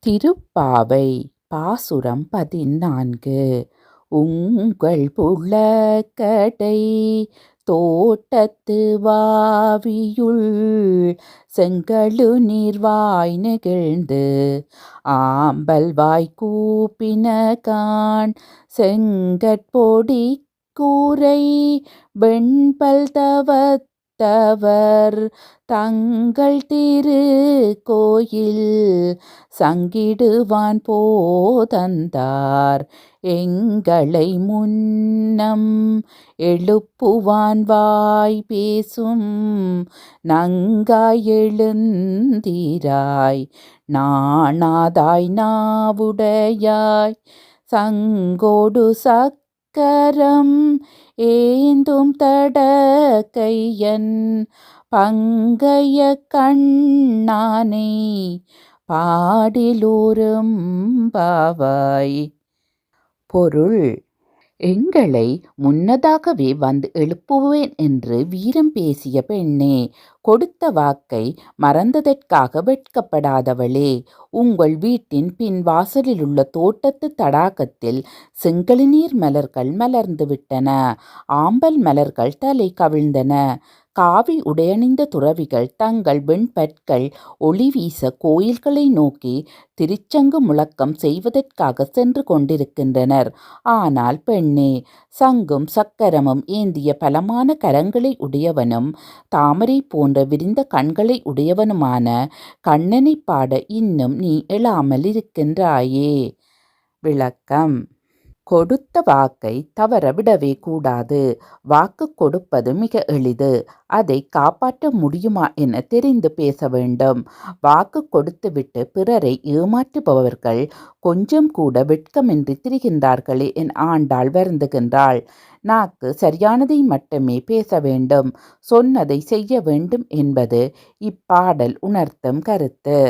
திருப்பாவை பாசுரம் 14. உங்கள் புலக்கடை தோட்டத்து வாவியுள் செங்கழு நீர்வாய் நெகிழ்ந்து ஆம்பல் வாய் கூப்பின காண் செங்கற்பொடி கூரை வெண்பல் தவத்தவர் தங்கள் திரு கோயில் சங்கிடுவான் போதந்தார் எங்களை முன்னம் எழுப்புவான் வாய் பேசும் நங்காய் எழுந்தீராய் நாணாதாய் நாவுடையாய் சங்கோடு சக்கரம் ஏந்தும் தடக்கையன் பங்கைய கண்ணானை பாடிலூரும் பாவாய். பொருள்: எங்களை முன்னதாகவே வந்து எழுப்புவேன் என்று வீரம் பேசிய பெண்ணே, கொடுத்த வாக்கை மறந்ததற்காக வெட்கப்படாதவளே, உங்கள் வீட்டின் பின் வாசலிலுள்ள தோட்டத்து தடாகத்தில் செங்கழுநீர் மலர்கள் மலர்ந்து விட்டன. ஆம்பல் மலர்கள் தலை கவிழ்ந்தன. காவி உடையணிந்த துறவிகள் தங்கள் வெண்பற்கள் ஒளி வீச கோயில்களை நோக்கி திருச்சங்கு முழக்கம் செய்வதற்காக சென்று கொண்டிருக்கின்றனர். ஆனால் பெண்ணே, சங்கும் சக்கரமும் ஏந்திய பலமான கரங்களை உடையவனும் தாமரை போன்ற விரிந்த கண்களை உடையவனுமான கண்ணனை பாட இன்னும் நீ எழாமல் இருக்கின்றாயே. விளக்கம்: கொடுத்த வாக்கை தவற விடவே கூடாது. வாக்கு கொடுப்பது மிக எளிது. அதை காப்பாற்ற முடியுமா என தெரிந்து பேச வேண்டும். வாக்கு கொடுத்துவிட்டு பிறரை ஏமாற்றுபவர்கள் கொஞ்சம் கூட வெட்கமின்றி திரிகின்றார்களே என் ஆண்டாள் வருந்துகின்றாள். நாக்கு சரியானதை மட்டுமே பேச வேண்டும், சொன்னதை செய்ய வேண்டும் என்பது இப்பாடல் உணர்த்தும் கருத்து.